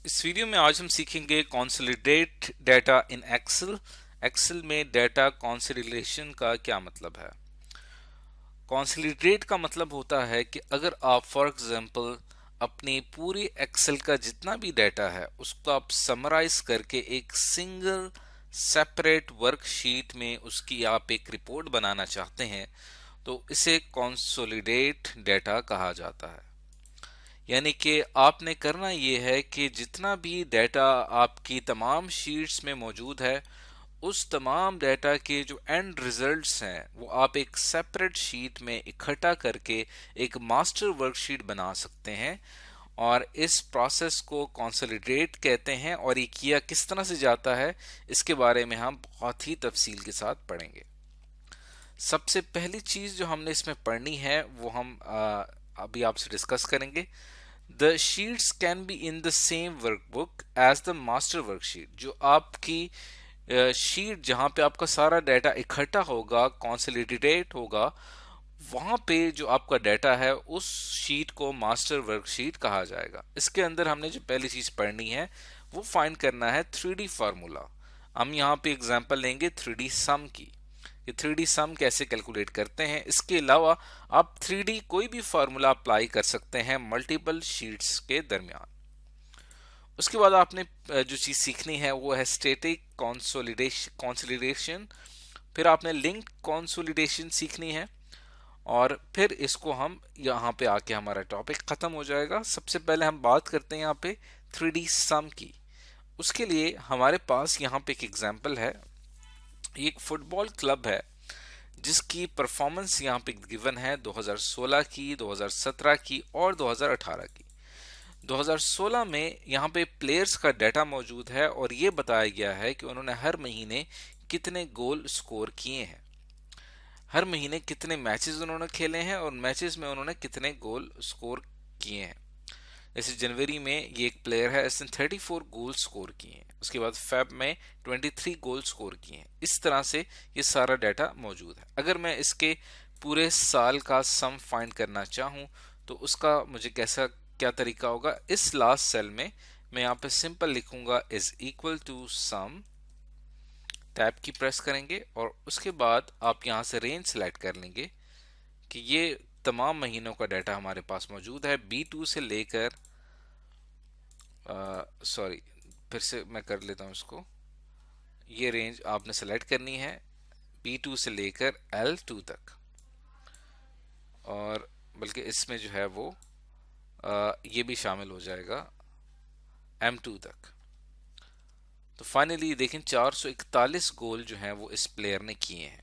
इस वीडियो में आज हम सीखेंगे consolidate data in Excel. Excel में डाटा कॉन्सोलिडेशन का क्या मतलब है। कॉन्सोलिडेट का मतलब होता है कि अगर आप फॉर एग्जांपल अपनी पूरी एक्सेल का जितना भी डाटा है उसको आप समराइज करके एक सिंगल सेपरेट वर्कशीट में उसकी आप एक रिपोर्ट बनाना चाहते हैं तो इसे कॉन्सोलिडेट डाटा कहा जाता है। यानी कि आपने करना ये है कि जितना भी डाटा आपकी तमाम शीट्स में मौजूद है उस तमाम डाटा के जो एंड रिजल्ट्स हैं वो आप एक सेपरेट शीट में इकट्ठा करके एक मास्टर वर्कशीट बना सकते हैं। और इस प्रोसेस को कंसोलिडेट कहते हैं और ये किया किस तरह से जाता है इसके बारे में हम बहुत ही तफसील के साथ पढ़ेंगे। सबसे पहली चीज जो हमने इसमें पढ़नी है वो हम अभी आपसे डिस्कस करेंगे। The sheets can be in the same workbook as the master worksheet। जो आपकी शीट जहां पे आपका सारा डाटा इकट्ठा होगा कंसोलिडेट होगा वहां पे जो आपका डाटा है उस शीट को मास्टर वर्कशीट कहा जाएगा। इसके अंदर हमने जो पहली चीज पढ़नी है वो फाइंड करना है 3D फार्मूला। हम यहाँ पे एग्जांपल लेंगे 3D सम की कि 3D सम कैसे कैलकुलेट करते हैं। इसके अलावा आप 3D कोई भी फार्मूला अप्लाई कर सकते हैं मल्टीपल शीट्स के दरमियान। उसके बाद आपने जो चीज सीखनी है वो है स्टैटिक कंसोलिडेशन। फिर आपने लिंक्ड कंसोलिडेशन सीखनी है और फिर इसको हम यहाँ पे आके हमारा टॉपिक खत्म हो जाएगा। सबसे पहले हम बात करते हैं यहाँ पे 3D सम की। उसके लिए हमारे पास यहाँ पे एक एग्जांपल है। एक फुटबॉल क्लब है जिसकी परफॉर्मेंस यहाँ पे गिवन है 2016 की, 2017 की और 2018 की। 2016 में यहाँ पे प्लेयर्स का डाटा मौजूद है और ये बताया गया है कि उन्होंने हर महीने कितने गोल स्कोर किए हैं, हर महीने कितने मैचेस उन्होंने खेले हैं और मैचेस में उन्होंने कितने गोल स्कोर किए हैं। जैसे जनवरी में ये एक प्लेयर है, इसने 34 गोल स्कोर किए हैं। उसके बाद फेब में 23 गोल स्कोर किए हैं। इस तरह से ये सारा डाटा मौजूद है। अगर मैं इसके पूरे साल का सम फाइंड करना चाहूँ तो उसका मुझे कैसा क्या तरीका होगा। इस लास्ट सेल में मैं यहाँ पे सिंपल लिखूंगा is equal to sum, tab की प्रेस करेंगे और उसके बाद आप यहाँ से रेंज सेलेक्ट कर लेंगे कि ये तमाम महीनों का डाटा हमारे पास मौजूद है B2 से लेकर सॉरी फिर से मैं कर लेता हूं इसको। ये रेंज आपने सेलेक्ट करनी है B2 से लेकर L2 तक और बल्कि इसमें जो है वो ये भी शामिल हो जाएगा M2 तक। तो फाइनली देखें 441 गोल जो हैं वो इस प्लेयर ने किए हैं।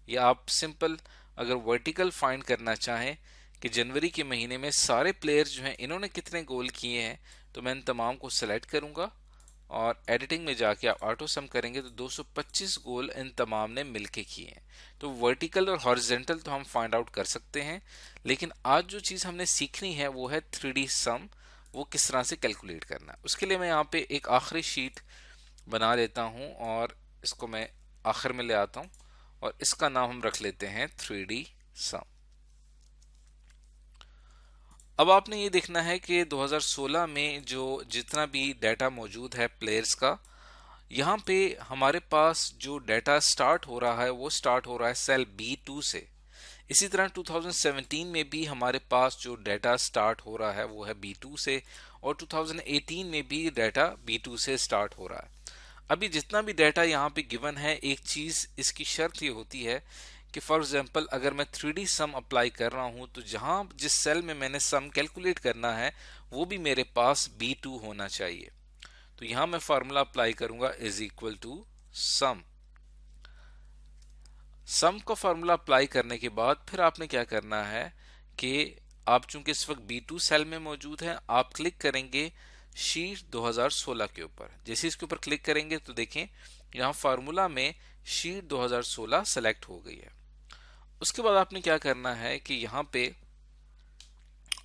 या आप सिंपल अगर वर्टिकल फाइंड करना चाहें कि जनवरी के महीने में सारे प्लेयर्स जो हैं इन्होंने कितने गोल किए हैं तो मैं इन तमाम को सेलेक्ट करूंगा और एडिटिंग में जाके आप ऑटो सम करेंगे तो 225 गोल इन तमाम ने मिलके किए हैं। तो वर्टिकल और हॉरिजेंटल तो हम फाइंड आउट कर सकते हैं, लेकिन आज जो चीज़ हमने सीखनी है वो है 3D सम, वो किस तरह से कैलकुलेट करना है। उसके लिए मैं यहाँ पे एक आखिरी शीट बना लेता हूँ और इसको मैं आखिर में ले आता हूँ और इसका नाम हम रख लेते हैं 3D सम। अब आपने ये देखना है कि 2016 में जो जितना भी डाटा मौजूद है प्लेयर्स का, यहाँ पे हमारे पास जो डाटा स्टार्ट हो रहा है वो स्टार्ट हो रहा है सेल B2 से। इसी तरह 2017 में भी हमारे पास जो डाटा स्टार्ट हो रहा है वो है B2 से और 2018 में भी डाटा B2 से स्टार्ट हो रहा है। अभी जितना भी डाटा यहाँ पे गिवन है, एक चीज इसकी शर्त ये होती है कि फॉर एग्जांपल अगर मैं 3D सम अप्लाई कर रहा हूँ तो जहां जिस सेल में मैंने सम कैलकुलेट करना है वो भी मेरे पास B2 होना चाहिए। तो यहां मैं फार्मूला अप्लाई करूंगा इज इक्वल टू सम। सम का फार्मूला अप्लाई करने के बाद फिर आपने क्या करना है कि आप चूंकि इस वक्त B2 सेल में मौजूद है, आप क्लिक करेंगे शीट 2016 के ऊपर। जैसे इसके ऊपर क्लिक करेंगे तो देखें यहाँ फार्मूला में शीट 2016 सेलेक्ट हो गई है। उसके बाद आपने क्या करना है कि यहाँ पे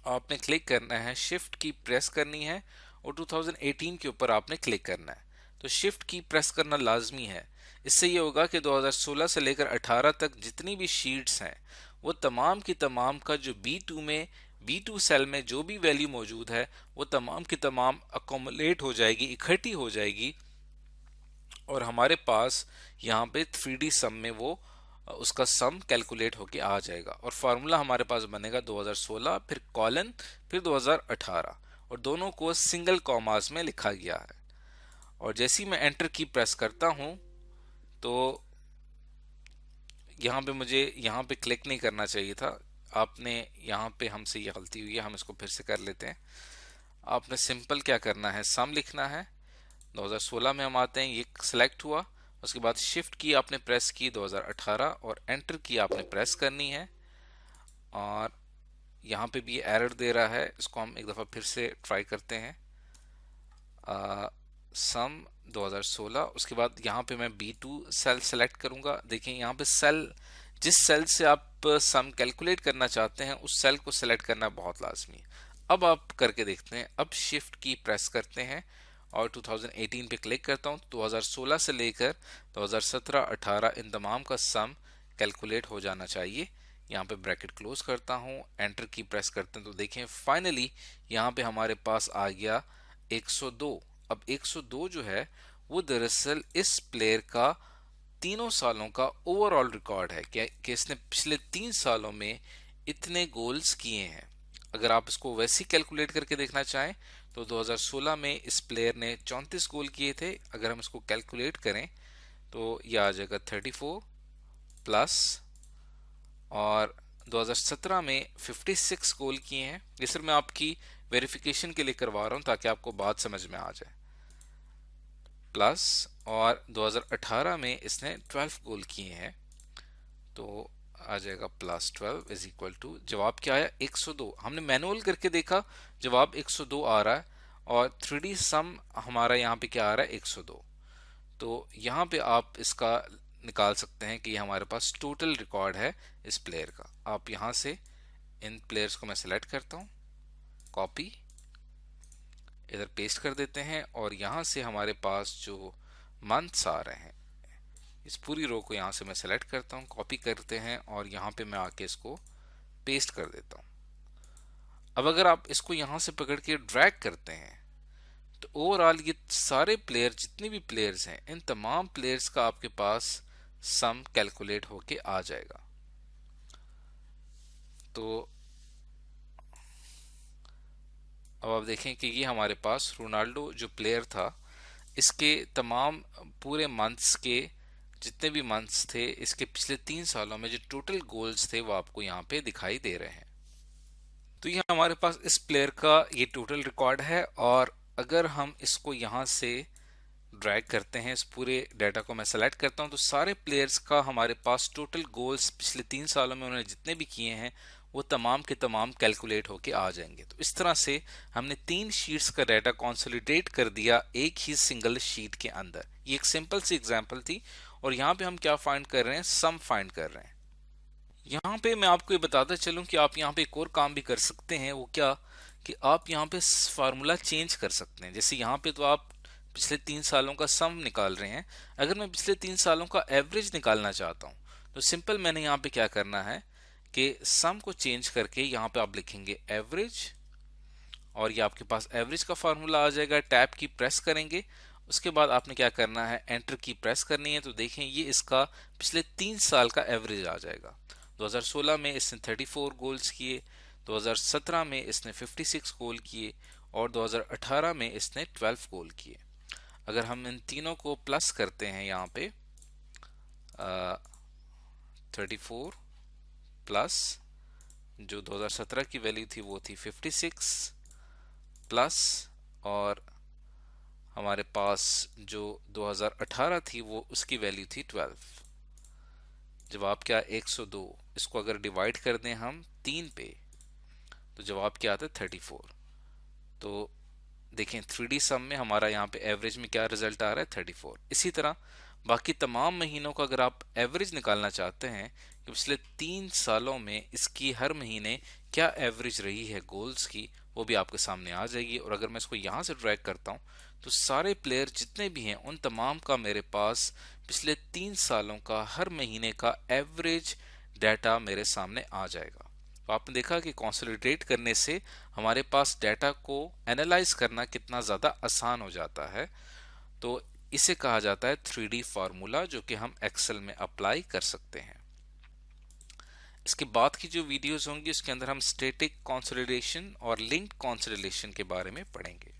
आपने क्लिक करना है, शिफ्ट की प्रेस करनी है और 2018 के ऊपर आपने क्लिक करना है। तो शिफ्ट की प्रेस करना लाजमी है। इससे ये होगा कि 2016 से लेकर 18 तक जितनी भी शीट्स हैं वो तमाम की तमाम का जो B2 में B2 सेल में जो भी वैल्यू मौजूद है वो तमाम की तमाम अकोमुलेट हो जाएगी, इकट्ठी हो जाएगी, और हमारे पास यहाँ पे 3D सम में वो उसका सम कैलकुलेट होके आ जाएगा। और फार्मूला हमारे पास बनेगा 2016 फिर कॉलन फिर 2018, और दोनों को सिंगल कॉमास में लिखा गया है। और जैसे ही मैं एंटर की प्रेस करता हूं तो यहाँ पे मुझे यहाँ पे क्लिक नहीं करना चाहिए था, आपने यहाँ पे हमसे ये गलती हुई है, हम इसको फिर से कर लेते हैं। आपने सिंपल क्या करना है, सम लिखना है। 2016 में हम आते हैं, ये सिलेक्ट हुआ, उसके बाद शिफ्ट की आपने प्रेस की 2018 और एंटर की आपने प्रेस करनी है। और यहाँ पे भी एरर दे रहा है, इसको हम एक दफ़ा फिर से ट्राई करते हैं। सम 2016, उसके बाद यहाँ पे मैं B2 सेल सेलेक्ट करूंगा। देखिए यहाँ पे सेल, जिस सेल से आप सम कैलकुलेट करना चाहते हैं उस सेल को सेलेक्ट करना बहुत लाजमी है। अब आप करके देखते हैं, अब शिफ्ट की प्रेस करते हैं और 2018 पे क्लिक करता हूँ। 2016 से लेकर 2017-18 इन तमाम का सम कैलकुलेट हो जाना चाहिए। यहाँ पे ब्रैकेट क्लोज करता हूँ, एंटर की प्रेस करते हैं तो देखें फाइनली यहाँ पे हमारे पास आ गया 102। अब 102 जो है वो दरअसल इस प्लेयर का तीनों सालों का ओवरऑल रिकॉर्ड है कि इसने पिछले 3 सालों में इतने गोल्स किए हैं। अगर आप इसको वैसे ही कैलकुलेट करके देखना चाहें तो 2016 में इस प्लेयर ने 34 गोल किए थे। अगर हम इसको कैलकुलेट करें तो यह आ जाएगा 34 प्लस, और 2017 में 56 गोल किए हैं। ये सिर्फ मैं आपकी वेरिफिकेशन के लिए करवा रहा हूं ताकि आपको बात समझ में आ जाए, प्लस, और 2018 में इसने 12 गोल किए हैं तो आ जाएगा प्लस 12 इज इक्वल टू, जवाब क्या आया 102। हमने मैनुअल करके देखा, जवाब 102 आ रहा है, और 3D सम हमारा यहाँ पे क्या आ रहा है 102। तो यहाँ पे आप इसका निकाल सकते हैं कि ये हमारे पास टोटल रिकॉर्ड है इस प्लेयर का। आप यहाँ से इन प्लेयर्स को मैं सिलेक्ट करता हूँ, कॉपी, इधर पेस्ट कर देते हैं, और यहाँ से हमारे पास जो मंथ्स आ रहे हैं इस पूरी रो को यहाँ से मैं सेलेक्ट करता हूँ, कॉपी करते हैं और यहाँ पे मैं आके इसको पेस्ट कर देता हूँ। अब अगर आप इसको यहाँ से पकड़ के ड्रैग करते हैं तो ओवरऑल ये सारे प्लेयर, जितने भी प्लेयर्स हैं, इन तमाम प्लेयर्स का आपके पास सम कैलकुलेट होके आ जाएगा। तो अब आप देखें कि ये हमारे पास रोनाल्डो जो प्लेयर था, इसके तमाम पूरे मंथ्स के जितने भी मंथ्स थे, इसके पिछले 3 सालों में जो टोटल गोल्स थे वो आपको यहाँ पे दिखाई दे रहे हैं। तो ये हमारे पास इस प्लेयर का ये टोटल रिकॉर्ड है। और अगर हम इसको यहाँ से ड्रैग करते हैं, इस पूरे डाटा को मैं सेलेक्ट करता हूँ, तो सारे प्लेयर्स का हमारे पास टोटल गोल्स पिछले 3 सालों में उन्होंने जितने भी किए हैं वो तमाम के तमाम कैलकुलेट होके आ जाएंगे। तो इस तरह से हमने 3 शीट्स का डाटा कंसोलिडेट कर दिया एक ही सिंगल शीट के अंदर। ये एक सिंपल सी एग्जांपल थी, और यहाँ पे हम क्या फाइंड कर रहे हैं, सम फाइंड कर रहे हैं। यहाँ पे मैं आपको ये बताता चलूं कि आप यहाँ पे एक और काम भी कर सकते हैं। वो क्या कि आप यहाँ पे फार्मूला चेंज कर सकते हैं। जैसे यहाँ पे तो आप पिछले 3 सालों का सम निकाल रहे हैं, अगर मैं पिछले 3 सालों का एवरेज निकालना चाहता हूँ तो सिंपल मैंने यहाँ पे क्या करना है कि सम को चेंज करके यहाँ पे आप लिखेंगे एवरेज, और ये आपके पास एवरेज का फार्मूला आ जाएगा। टैब की प्रेस करेंगे, उसके बाद आपने क्या करना है, एंटर की प्रेस करनी है, तो देखें ये इसका पिछले 3 साल का एवरेज आ जाएगा। 2016 में इसने 34 गोल्स किए, 2017 में इसने 56 गोल किए, और 2018 में इसने 12 गोल किए। अगर हम इन तीनों को प्लस करते हैं यहाँ पे 34 प्लस जो 2017 की वैल्यू थी वो थी 56 प्लस, और हमारे पास जो 2018 थी वो उसकी वैल्यू थी 12। जवाब क्या 102। इसको अगर डिवाइड कर दें हम 3 पे तो जवाब क्या आता है 34। तो देखें 3D सम में हमारा यहाँ पे एवरेज में क्या रिजल्ट आ रहा है 34। इसी तरह बाकी तमाम महीनों का अगर आप एवरेज निकालना चाहते हैं कि पिछले 3 सालों में इसकी हर महीने क्या एवरेज रही है गोल्स की, वो भी आपके सामने आ जाएगी। और अगर मैं इसको यहाँ से ड्रैग करता हूँ तो सारे प्लेयर जितने भी हैं उन तमाम का मेरे पास पिछले 3 सालों का हर महीने का एवरेज डाटा मेरे सामने आ जाएगा। तो आपने देखा कि कंसोलिडेट करने से हमारे पास डाटा को एनालाइज करना कितना ज़्यादा आसान हो जाता है। तो इसे कहा जाता है 3D फार्मूला, जो कि हम एक्सेल में अप्लाई कर सकते हैं। इसके बाद की जो वीडियोस होंगी उसके अंदर हम स्टैटिक कंसोलिडेशन और लिंक्ड कंसोलिडेशन के बारे में पढ़ेंगे।